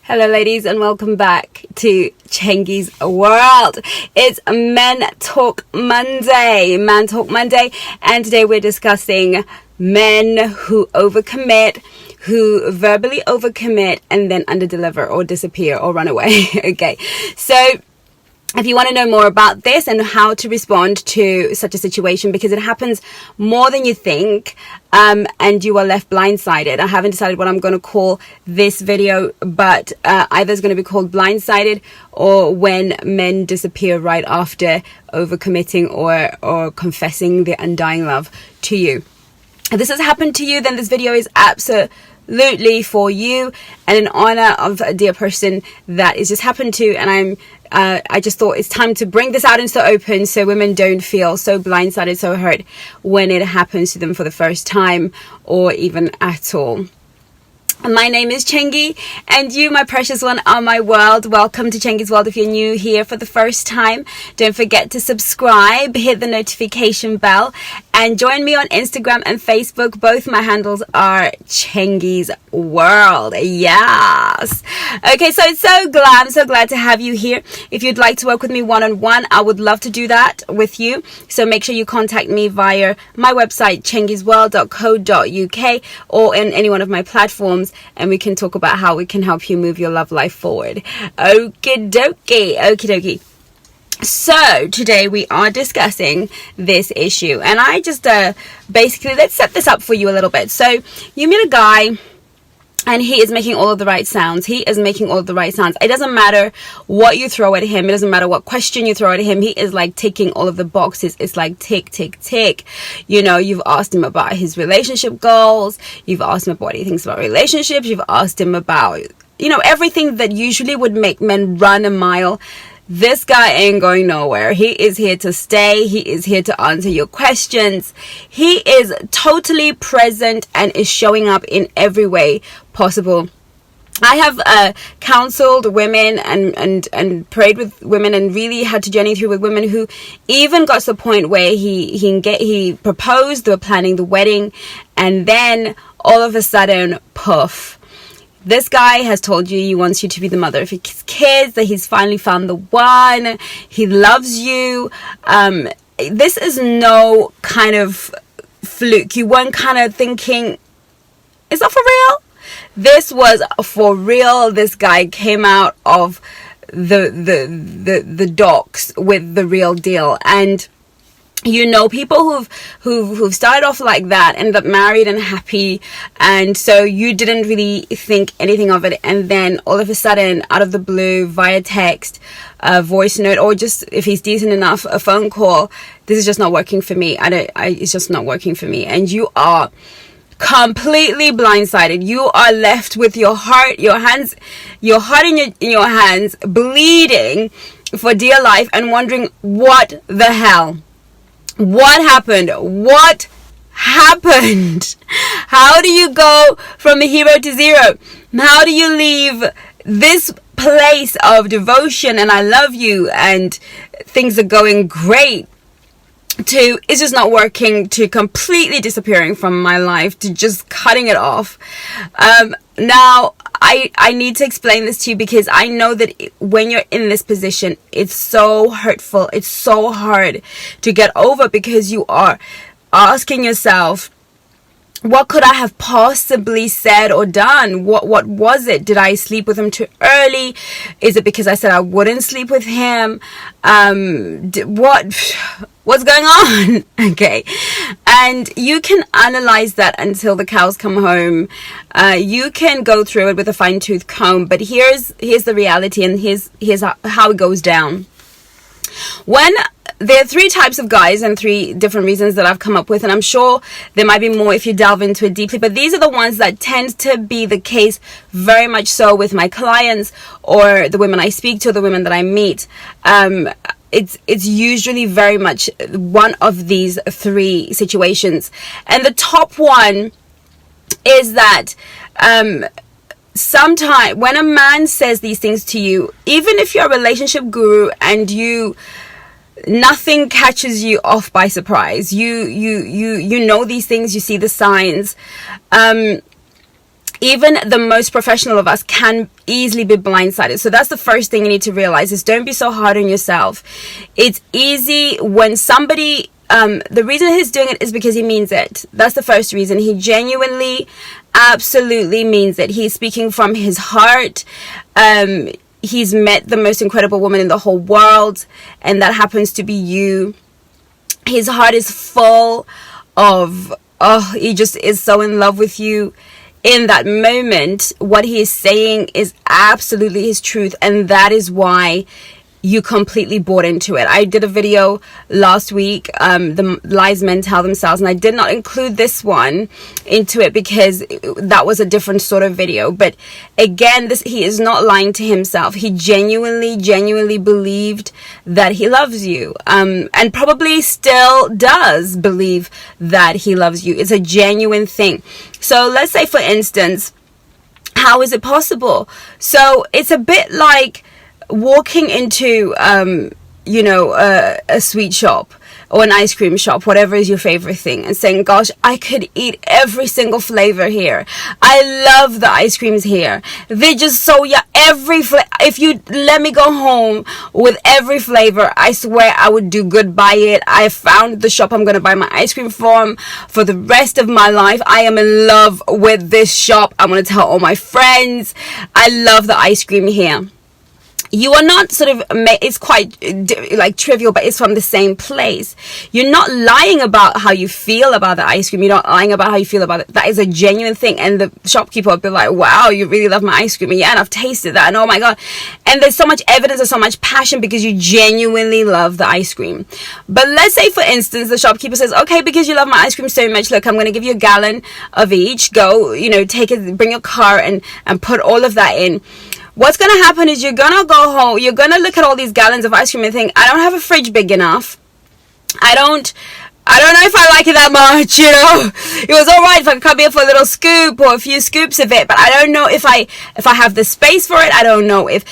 Hello ladies and welcome back to Chengi's World. It's Man Talk Monday, and today we're discussing men who overcommit, who verbally overcommit and then underdeliver or disappear or run away. Okay, so if you want to know more about this and how to respond to such a situation, because it happens more than you think, and you are left blindsided. I haven't decided what I'm going to call this video, but either it's going to be called Blindsided or When Men Disappear Right After Overcommitting or Confessing their Undying Love to You. If this has happened to you, then this video is absolutely for you and in honor of a dear person that it's just happened to, and I just thought it's time to bring this out into the open so women don't feel so blindsided, so hurt when it happens to them for the first time or even at all. My name is Chengi, and you, my precious one, are my world. Welcome to Chengi's World. If you're new here for the first time, don't forget to subscribe, hit the notification bell, and join me on Instagram and Facebook. Both my handles are Chengi's World. Yes. Okay, so I'm so glad to have you here. If you'd like to work with me one-on-one, I would love to do that with you. So make sure you contact me via my website, chengisworld.co.uk, or in any one of my platforms, and we can talk about how we can help you move your love life forward. Okie dokie. So today we are discussing this issue, and I just basically, let's set this up for you a little bit. So you meet a guy and he is making all of the right sounds. It doesn't matter what you throw at him. It doesn't matter what question you throw at him. He is like ticking all of the boxes. It's like tick, tick, tick. You know, you've asked him about his relationship goals. You've asked him about what he thinks about relationships. You've asked him about, everything that usually would make men run a mile. This guy ain't going nowhere. He is here to stay. He is here to answer your questions. He is totally present and is showing up in every way possible. I have counseled women and prayed with women and really had to journey through with women who even got to the point where he proposed, they were planning the wedding, and then all of a sudden, poof. This guy has told you he wants you to be the mother of his kids, that he's finally found the one, he loves you. This is no kind of fluke. You weren't kind of thinking, is that for real? This was for real. This guy came out of the docks with the real deal. And people who've started off like that end up married and happy, and so you didn't really think anything of it, and then all of a sudden, out of the blue, via text, a voice note, or just if he's decent enough, a phone call, this is just not working for me. It's just not working for me, and you are completely blindsided. You are left with your heart in your hands, bleeding for dear life, and wondering what the hell. What happened? How do you go from a hero to zero? How do you leave this place of devotion and I love you and things are going great to it's just not working, to completely disappearing from my life, to just cutting it off? Now, I need to explain this to you because I know that when you're in this position, it's so hurtful. It's so hard to get over because you are asking yourself, what could I have possibly said or done? What was it? Did I sleep with him too early? Is it because I said I wouldn't sleep with him? What's going on? Okay. And you can analyze that until the cows come home. You can go through it with a fine-tooth comb, but here's the reality, and here's how it goes down. When there are three types of guys and three different reasons that I've come up with, and I'm sure there might be more if you delve into it deeply, but these are the ones that tend to be the case very much so with my clients or the women I speak to, the women that I meet. It's usually very much one of these three situations. And the top one is that sometimes when a man says these things to you, even if you're a relationship guru and nothing catches you off by surprise, you know these things, you see the signs, even the most professional of us can easily be blindsided. So that's the first thing you need to realize, is don't be so hard on yourself. It's easy when somebody, the reason he's doing it is because he means it. That's the first reason. He genuinely, absolutely means it. He's speaking from his heart. He's met the most incredible woman in the whole world, and that happens to be you. His heart is full of, he just is so in love with you. In that moment, what he is saying is absolutely his truth, and that is why you completely bought into it. I did a video last week, the lies men tell themselves, and I did not include this one into it because that was a different sort of video. But again, he is not lying to himself. He genuinely believed that he loves you, and probably still does believe that he loves you. It's a genuine thing. So let's say, for instance, how is it possible? So it's a bit like walking into a sweet shop or an ice cream shop, whatever is your favorite thing, and saying, gosh, I could eat every single flavor here. I love the ice creams here. They're just so, if you let me go home with every flavor, I swear I would do good by it. I found the shop I'm going to buy my ice cream from for the rest of my life. I am in love with this shop. I'm going to tell all my friends. I love the ice cream here. You are not sort of, it's quite like trivial, but it's from the same place. You're not lying about how you feel about the ice cream. You're not lying about how you feel about it. That is a genuine thing. And the shopkeeper will be like, wow, you really love my ice cream. And yeah, and I've tasted that. And oh my God. And there's so much evidence, there's so much passion because you genuinely love the ice cream. But let's say, for instance, the shopkeeper says, okay, because you love my ice cream so much, look, I'm going to give you a gallon of each. Go, take it, bring your car and put all of that in. What's going to happen is you're going to go home, you're going to look at all these gallons of ice cream and think, I don't have a fridge big enough. I don't know if I like it that much, It was all right if I could come here for a little scoop or a few scoops of it, but I don't know if I have the space for it. I don't know if...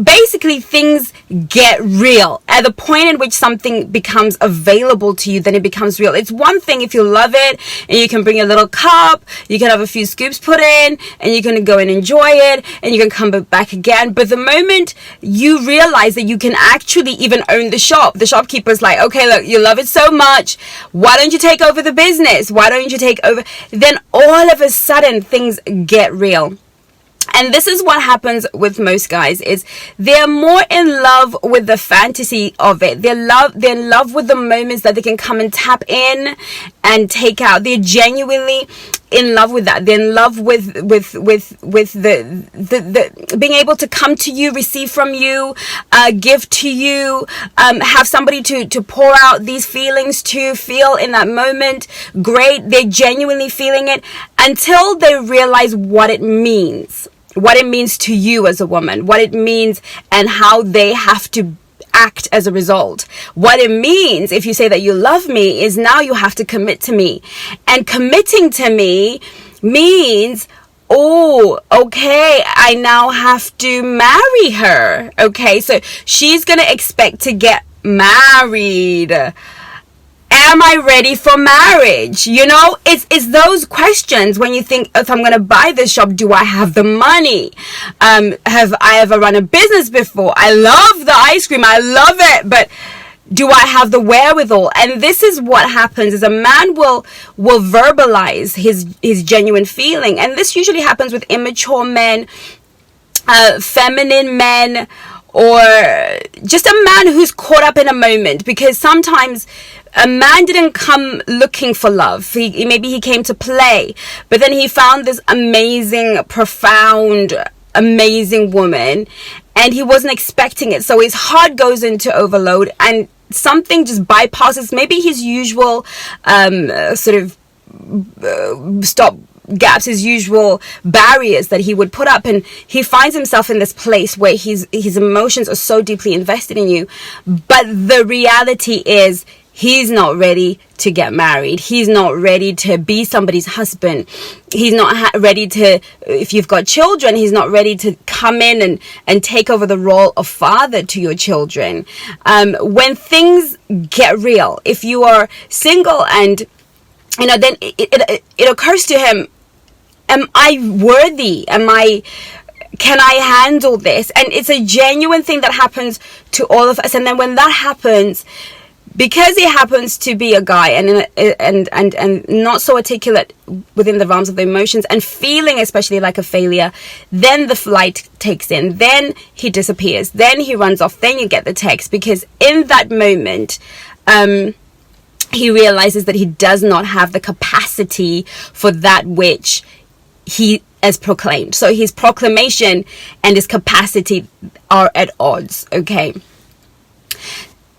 Basically, things get real. At the point in which something becomes available to you, then it becomes real. It's one thing if you love it and you can bring a little cup, you can have a few scoops put in, and you can go and enjoy it, and you can come back again. But the moment you realize that you can actually even own the shop, the shopkeeper's like, okay, look, you love it so much, why don't you take over the business? Why don't you take over? Then all of a sudden things get real. And this is what happens with most guys, is they're more in love with the fantasy of it. They're in love with the moments that they can come and tap in and take out. They're genuinely in love with that. They're in love with the being able to come to you, receive from you, give to you, have somebody to pour out these feelings to, feel in that moment. Great. They're genuinely feeling it until they realize what it means to you as a woman, what it means and how they have to act as a result. What it means, if you say that you love me, is now you have to commit to me. And committing to me means, oh, okay, I now have to marry her. Okay, so she's going to expect to get married. Am I ready for marriage? It's those questions when you think, if I'm going to buy this shop, do I have the money? Have I ever run a business before? I love the ice cream. I love it. But do I have the wherewithal? And this is what happens, is a man will verbalize his genuine feeling. And this usually happens with immature men, feminine men, or just a man who's caught up in a moment. Because sometimes a man didn't come looking for love. Maybe he came to play, but then he found this amazing, profound, amazing woman, and he wasn't expecting it. So his heart goes into overload, and something just bypasses maybe his usual stop gaps, his usual barriers that he would put up, and he finds himself in this place where his emotions are so deeply invested in you. But the reality is, he's not ready to get married. He's not ready to be somebody's husband. He's not ready to, if you've got children, he's not ready to come in and take over the role of father to your children. When things get real, if you are single and, then it occurs to him, am I worthy? Can I handle this? And it's a genuine thing that happens to all of us. And then when that happens, because he happens to be a guy and not so articulate within the realms of the emotions, and feeling especially like a failure, then the flight takes in, then he disappears, then he runs off, then you get the text, because in that moment he realizes that he does not have the capacity for that which he has proclaimed. So his proclamation and his capacity are at odds. Okay.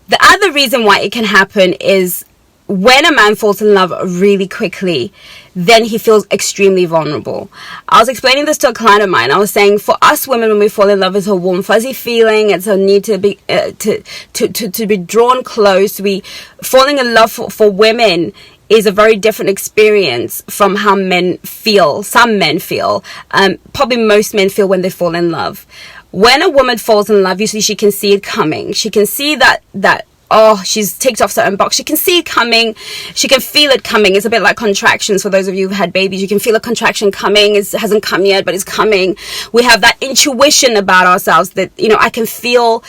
The other reason why it can happen is when a man falls in love really quickly, then he feels extremely vulnerable. I was explaining this to a client of mine. I was saying, for us women, when we fall in love, it's a warm, fuzzy feeling. It's a need to be to be drawn close. Falling in love for women is a very different experience from how men feel. Some men feel, probably most men feel when they fall in love. When a woman falls in love, usually she can see it coming. She can see that she's ticked off certain box. She can see it coming. She can feel it coming. It's a bit like contractions. For those of you who've had babies, you can feel a contraction coming. It hasn't come yet, but it's coming. We have that intuition about ourselves that, I can feel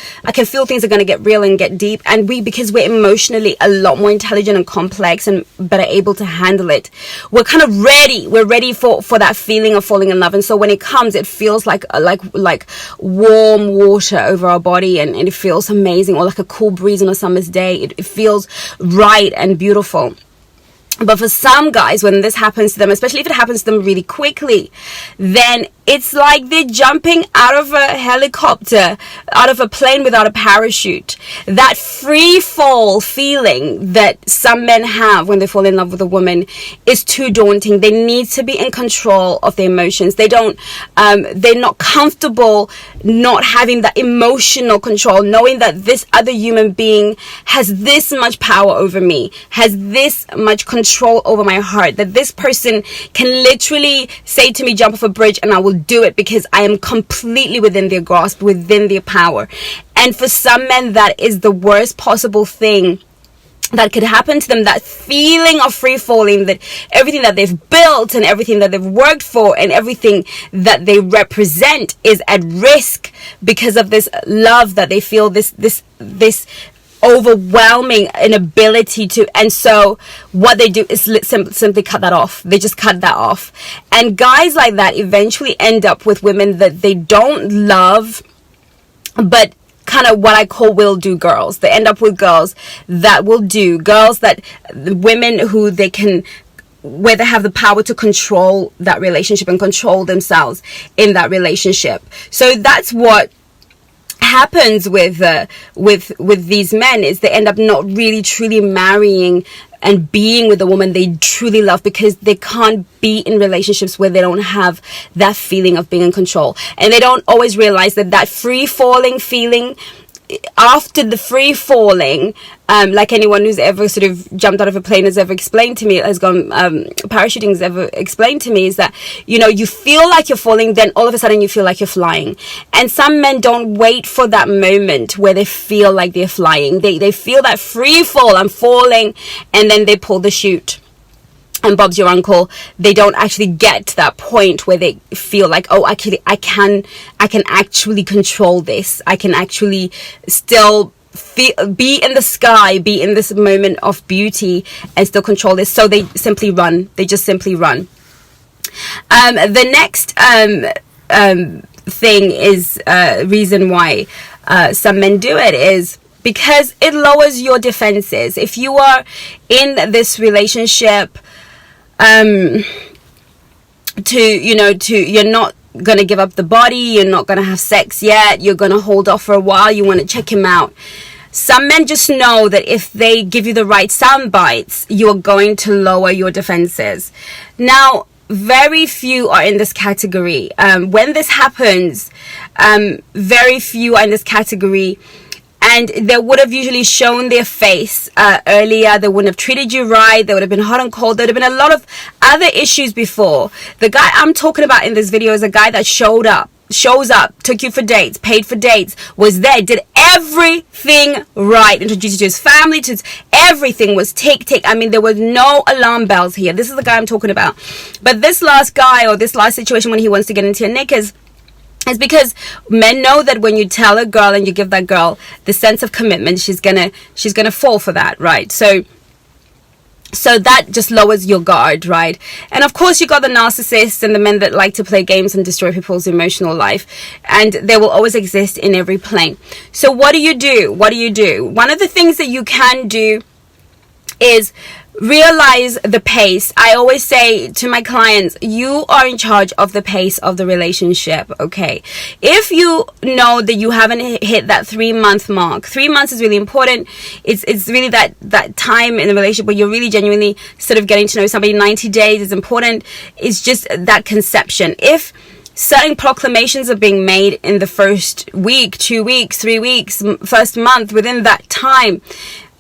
things are going to get real and get deep. And because we're emotionally a lot more intelligent and complex and better able to handle it, we're kind of ready. We're ready for that feeling of falling in love. And so when it comes, it feels like warm water over our body, and it feels amazing, or like a cool breeze on a summer's day. It feels right and beautiful. But for some guys, when this happens to them, especially if it happens to them really quickly, then it's like they're jumping out of a helicopter, out of a plane without a parachute. That free fall feeling that some men have when they fall in love with a woman is too daunting. They need to be in control of their emotions. They're not comfortable not having that emotional control, knowing that this other human being has this much power over me, has this much control over my heart, that this person can literally say to me, jump off a bridge, and I will do it because I am completely within their grasp, within their power. And for some men, that is the worst possible thing that could happen to them. That feeling of free falling, that everything that they've built and everything that they've worked for and everything that they represent is at risk because of this love that they feel, this overwhelming inability to. And so what they do is simply cut that off. They just cut that off. And guys like that eventually end up with women that they don't love, but kind of what I call will do girls. They end up with girls that will do, women who they can, where they have the power to control that relationship and control themselves in that relationship. So that's what happens with these men, is they end up not really truly marrying and being with the woman they truly love, because they can't be in relationships where they don't have that feeling of being in control. And they don't always realize that free falling feeling, after the free falling, like anyone who's ever sort of jumped out of a plane has ever explained to me, parachuting has ever explained to me, is that, you feel like you're falling, then all of a sudden you feel like you're flying. And some men don't wait for that moment where they feel like they're flying. They feel that free fall, I'm falling, and then they pull the chute. And Bob's your uncle. They don't actually get to that point where they feel like, oh, actually, I can actually control this. I can actually still be in the sky, be in this moment of beauty, and still control this. So they simply run. They just simply run. The next thing is reason why some men do it is because it lowers your defenses. If you are in this relationship, you're not gonna give up the body, you're not gonna have sex yet, you're gonna hold off for a while, you want to check him out. Some men just know that if they give you the right sound bites, you're going to lower your defenses. Now, very few are in this category. When this happens, very few are in this category. And they would have usually shown their face earlier. They wouldn't have treated you right. They would have been hot and cold. There would have been a lot of other issues before. The guy I'm talking about in this video is a guy that showed up shows up, took you for dates, paid for dates, was there, did everything right, introduced you to his family, to everything was tick. I mean, there was no alarm bells here. This is the guy I'm talking about. But this last guy, or this last situation when he wants to get into your knickers, is because men know that when you tell a girl and you give that girl the sense of commitment, she's gonna fall for that, right? So that just lowers your guard, right? And of course, you got the narcissists and the men that like to play games and destroy people's emotional life. And they will always exist in every plane. So what do you do? One of the things that you can do is realize the pace. I always say to my clients, you are in charge of the pace of the relationship, okay? If you know that you haven't hit that 3-month mark, 3 months is really important. It's really that time in the relationship where you're really genuinely sort of getting to know somebody. 90 days is important. It's just that conception. If certain proclamations are being made in the first week, 2 weeks, 3 weeks, first month, within that time,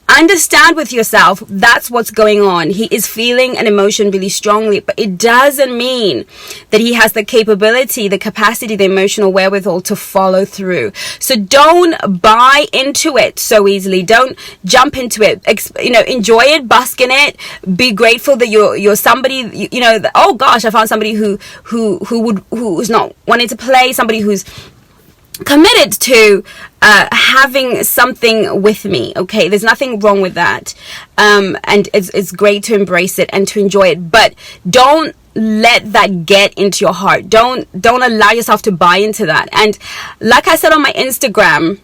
understand with yourself that's what's going on. He is feeling an emotion really strongly, but it doesn't mean that he has the capability, the capacity, the emotional wherewithal to follow through. So don't buy into it so easily. Don't jump into it. Enjoy it, bask in it, be grateful that you're somebody, oh gosh, I found somebody who's not wanting to play, somebody who's committed to having something with me. Okay, there's nothing wrong with that, and it's great to embrace it and to enjoy it, but don't let that get into your heart. Don't allow yourself to buy into that. And like I said on my Instagram,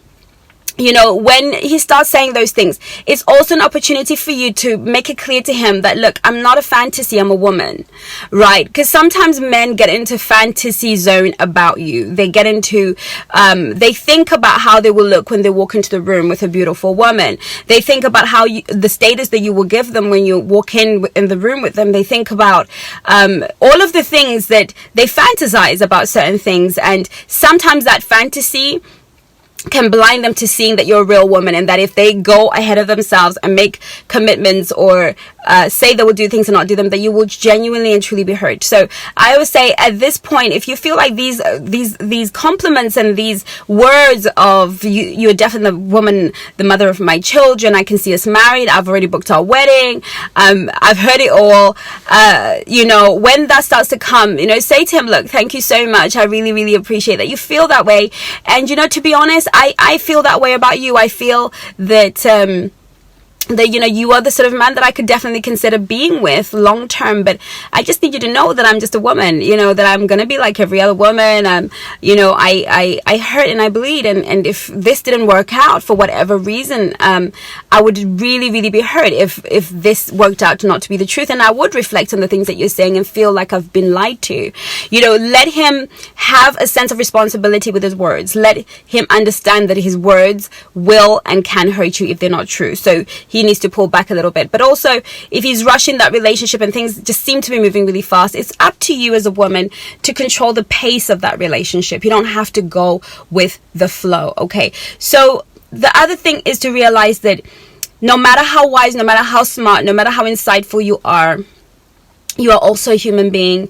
when he starts saying those things, it's also an opportunity for you to make it clear to him that, look, I'm not a fantasy, I'm a woman, right? Because sometimes men get into fantasy zone about you. They get into, they think about how they will look when they walk into the room with a beautiful woman. They think about the status that you will give them when you walk in the room with them. They think about all of the things that they fantasize about certain things. And sometimes that fantasy can blind them to seeing that you're a real woman, and that if they go ahead of themselves and make commitments or say they will do things and not do them, that you will genuinely and truly be hurt. So I always say, at this point, if you feel like these compliments and these words of you're definitely the woman, the mother of my children, I can see us married, I've already booked our wedding, I've heard it all, when that starts to come, say to him, look, thank you so much, I really, really appreciate that you feel that way. And to be honest, I feel that way about you. I feel that you are the sort of man that I could definitely consider being with long term, but I just need you to know that I'm just a woman, that I'm gonna be like every other woman. I hurt and I bleed, and if this didn't work out for whatever reason, I would really, really be hurt if this worked out to not to be the truth, and I would reflect on the things that you're saying and feel like I've been lied to. Let him have a sense of responsibility with his words. Let him understand that his words will and can hurt you if they're not true. So he needs to pull back a little bit. But also, if he's rushing that relationship and things just seem to be moving really fast, it's up to you as a woman to control the pace of that relationship. You don't have to go with the flow, okay? So the other thing is to realize that no matter how wise, no matter how smart, no matter how insightful you are also a human being.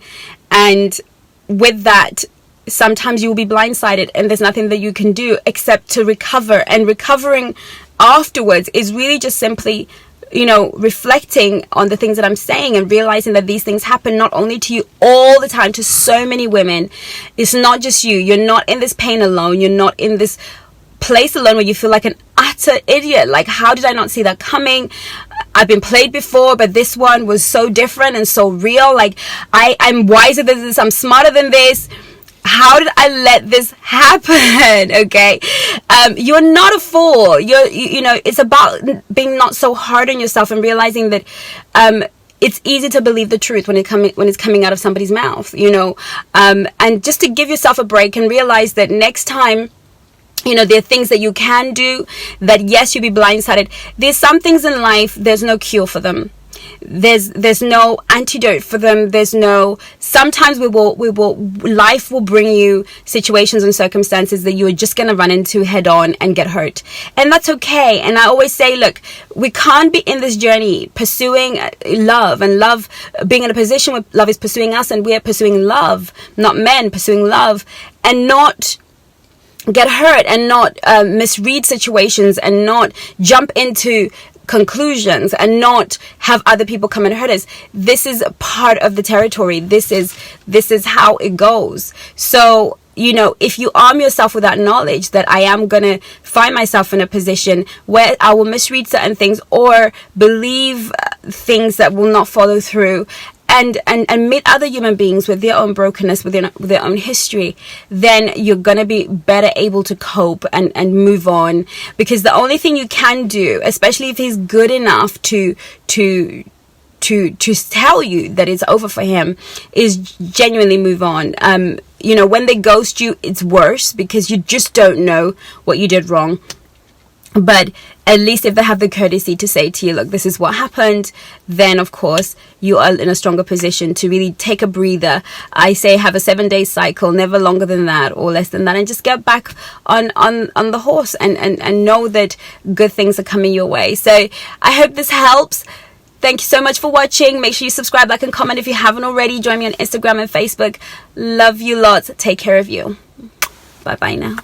And with that, sometimes you will be blindsided, and there's nothing that you can do except to recover. And recovering afterwards is really just simply, reflecting on the things that I'm saying and realizing that these things happen not only to you all the time, to so many women. It's not just you. You're not in this pain alone. You're not in this place alone where you feel like an utter idiot. Like, how did I not see that coming? I've been played before, but this one was so different and so real. Like, I'm wiser than this. I'm smarter than this. How did I let this happen? Okay. You're not a fool. It's about being not so hard on yourself and realizing that, it's easy to believe the truth when it's coming out of somebody's mouth, and just to give yourself a break and realize that next time, there are things that you can do that, yes, you'll be blindsided. There's some things in life, there's no cure for them. There's no antidote for them. Sometimes life will bring you situations and circumstances that you're just going to run into head on and get hurt. And that's okay. And I always say, look, we can't be in this journey pursuing love, and love, being in a position where love is pursuing us, and we're pursuing love, not men pursuing love. and not get hurt, and not misread situations, and not jump into conclusions, and not have other people come and hurt us. This is part of the territory. This is how it goes. So, you know, if you arm yourself with that knowledge that I am going to find myself in a position where I will misread certain things or believe things that will not follow through, and meet other human beings with their own brokenness, with their own history, then you're going to be better able to cope and move on. Because the only thing you can do, especially if he's good enough to tell you that it's over for him, is genuinely move on. You know, when they ghost you, it's worse because you just don't know what you did wrong. But at least if they have the courtesy to say to you, look, this is what happened, then of course you are in a stronger position to really take a breather. I say have a 7-day cycle, never longer than that or less than that, and just get back on the horse and know that good things are coming your way. So I hope this helps. Thank you so much for watching. Make sure you subscribe, like, and comment if you haven't already. Join me on Instagram and Facebook. Love you lots. Take care of you. Bye-bye now.